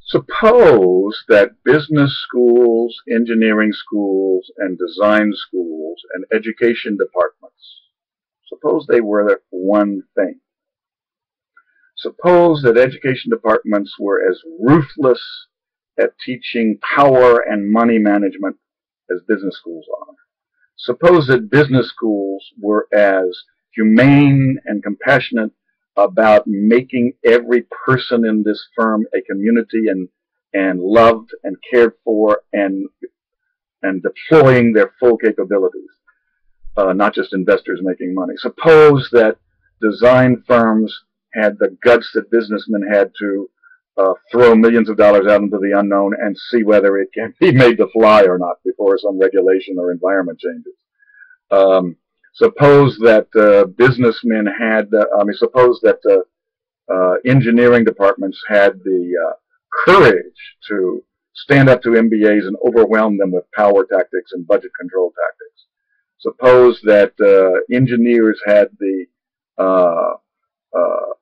Suppose that business schools, engineering schools, and design schools and education departments, suppose they were one thing. Suppose that education departments were as ruthless at teaching power and money management as business schools are. Suppose that business schools were as humane and compassionate about making every person in this firm a community and loved and cared for and deploying their full capabilities, not just investors making money. Suppose that design firms had the guts that businessmen had to throw millions of dollars out into the unknown and see whether it can be made to fly or not before some regulation or environment changes. Suppose that businessmen had, suppose that engineering departments had the courage to stand up to MBAs and overwhelm them with power tactics and budget control tactics. Suppose that engineers had the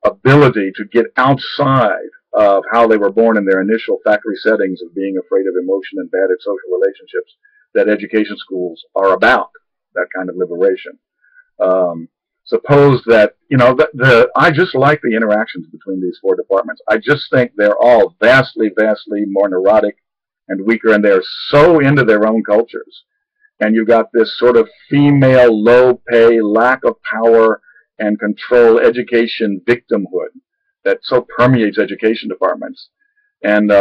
ability to get outside of how they were born in their initial factory settings of being afraid of emotion and bad at social relationships that education schools are about, that kind of liberation. Suppose that, I just like the interactions between these four departments. I just think they're all vastly, vastly more neurotic and weaker, and they're so into their own cultures. And you've got this sort of female, low pay, lack of power and control education victimhood that so permeates education departments. And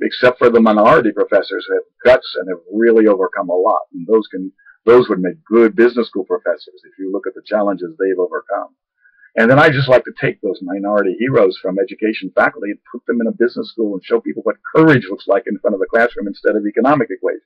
except for the minority professors who have guts and have really overcome a lot, and those would make good business school professors if you look at the challenges they've overcome. And then I just like to take those minority heroes from education faculty and put them in a business school and show people what courage looks like in front of the classroom instead of economic equations.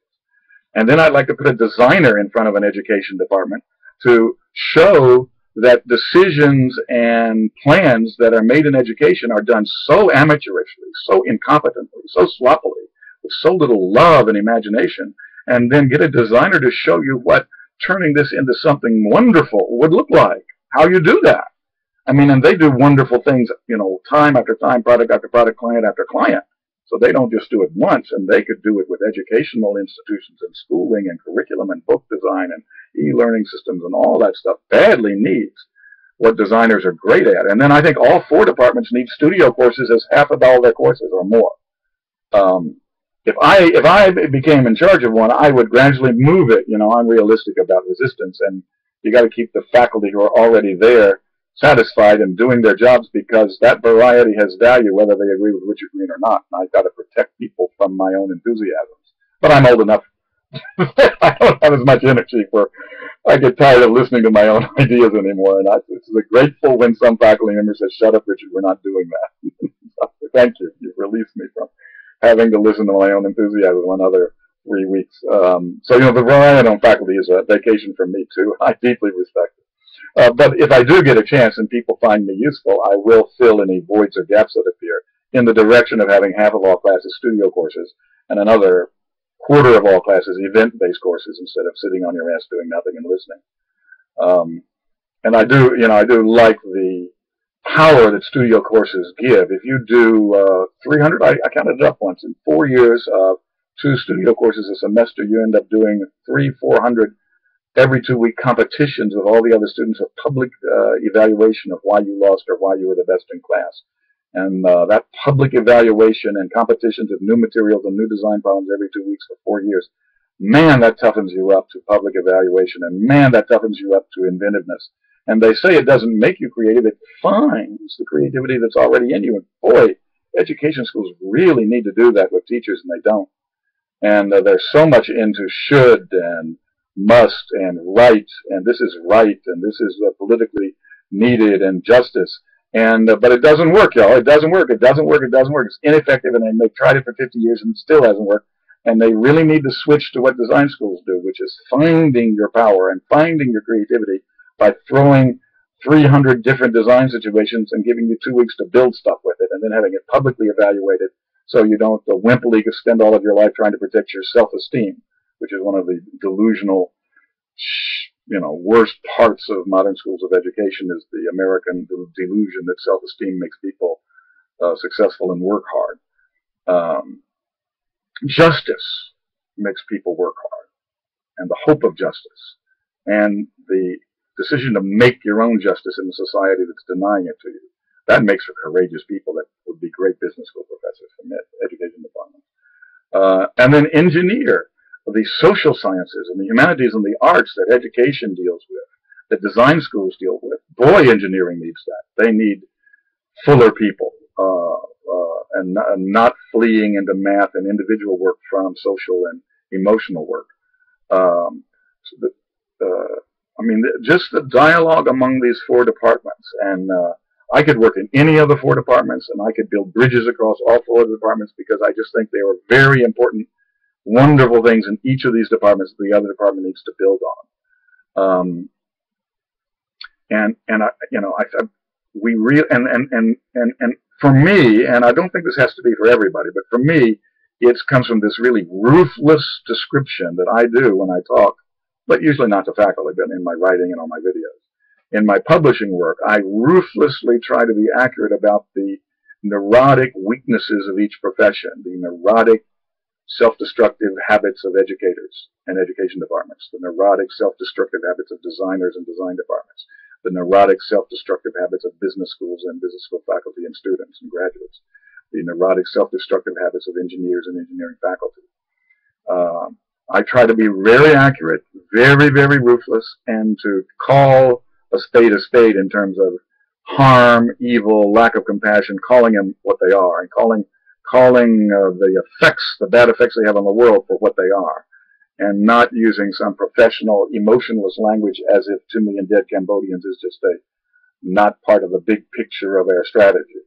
And then I'd like to put a designer in front of an education department to show that decisions and plans that are made in education are done so amateurishly, so incompetently, so sloppily, with so little love and imagination, and then get a designer to show you what turning this into something wonderful would look like, how you do that. I mean, and they do wonderful things, time after time, product after product, client after client. So they don't just do it once, and they could do it with educational institutions and schooling and curriculum and book design and e-learning systems and all that stuff badly needs what designers are great at. And then I think all four departments need studio courses as half of all their courses or more. If I became in charge of one, I would gradually move it. I'm realistic about resistance, and you got to keep the faculty who are already there satisfied and doing their jobs, because that variety has value whether they agree with Richard Green or not. And I've got to protect people from my own enthusiasms. But I'm old enough. I don't have as much energy I get tired of listening to my own ideas anymore. And it's grateful when some faculty member says, "Shut up, Richard, we're not doing that." Thank you. You've released me from having to listen to my own enthusiasm another 3 weeks. So, the variety on faculty is a vacation from me, too. I deeply respect it. But if I do get a chance and people find me useful, I will fill any voids or gaps that appear in the direction of having half of all classes studio courses and another quarter of all classes event-based courses instead of sitting on your ass doing nothing and listening. And I do like the power that studio courses give. If you do 300, I counted it up once, in 4 years of 2 studio courses a semester, you end up doing 300-400 every 2-week competitions with all the other students of public evaluation of why you lost or why you were the best in class. And that public evaluation and competitions of new materials and new design problems every 2 weeks for 4 years, man, that toughens you up to public evaluation, and man, that toughens you up to inventiveness. And they say it doesn't make you creative, it finds the creativity that's already in you. And boy, education schools really need to do that with teachers, and they don't. And they're so much into should and must and right, and this is right, and this is politically needed, and justice. And but it doesn't work, y'all. It doesn't work. It doesn't work. It doesn't work. It's ineffective, and they've tried it for 50 years and it still hasn't worked. And they really need to switch to what design schools do, which is finding your power and finding your creativity by throwing 300 different design situations and giving you 2 weeks to build stuff with it, and then having it publicly evaluated so you don't wimpily spend all of your life trying to protect your self-esteem, which is one of the delusional, worst parts of modern schools of education, is the American delusion that self-esteem makes people successful and work hard. Um, justice makes people work hard, and the hope of justice, and the decision to make your own justice in a society that's denying it to you. That makes for courageous people that would be great business school professors from education departments. And then engineer the social sciences and the humanities and the arts that education deals with, that design schools deal with. Boy, engineering needs that. They need fuller people, and not fleeing into math and individual work from social and emotional work. So I mean, just the dialogue among these four departments, and I could work in any of the four departments, and I could build bridges across all four of the departments because I just think they are very important, wonderful things in each of these departments that the other department needs to build on. And I, you know, we real and for me, and I don't think this has to be for everybody, but for me, it comes from this really ruthless description that I do when I talk, but usually not to faculty, but in my writing and on my videos. In my publishing work, I ruthlessly try to be accurate about the neurotic weaknesses of each profession, the neurotic self-destructive habits of educators and education departments, the neurotic self-destructive habits of designers and design departments, the neurotic self-destructive habits of business schools and business school faculty and students and graduates, the neurotic self-destructive habits of engineers and engineering faculty. I try to be very accurate, very, very ruthless, and to call a spade in terms of harm, evil, lack of compassion, calling them what they are, and calling the effects, the bad effects they have on the world for what they are, and not using some professional, emotionless language as if 2 million dead Cambodians is just not part of the big picture of our strategy.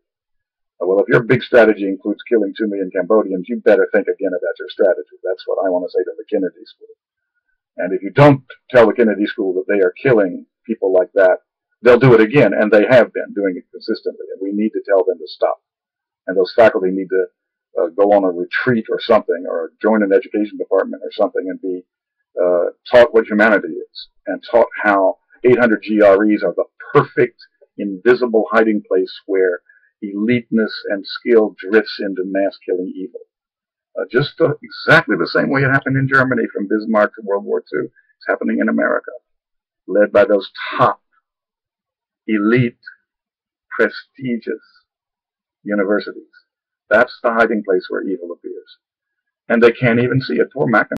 Well, if your big strategy includes killing 2 million Cambodians, you better think again about your strategy. That's what I want to say to the Kennedy School. And if you don't tell the Kennedy School that they are killing people like that, they'll do it again, and they have been doing it consistently, and we need to tell them to stop. And those faculty need to go on a retreat or something, or join an education department or something, and be taught what humanity is, and taught how 800 GREs are the perfect, invisible hiding place where eliteness and skill drifts into mass-killing evil. Just exactly the same way it happened in Germany from Bismarck to World War II. It's happening in America, led by those top, elite, prestigious universities. That's the hiding place where evil appears. And they can't even see it. Poor Mac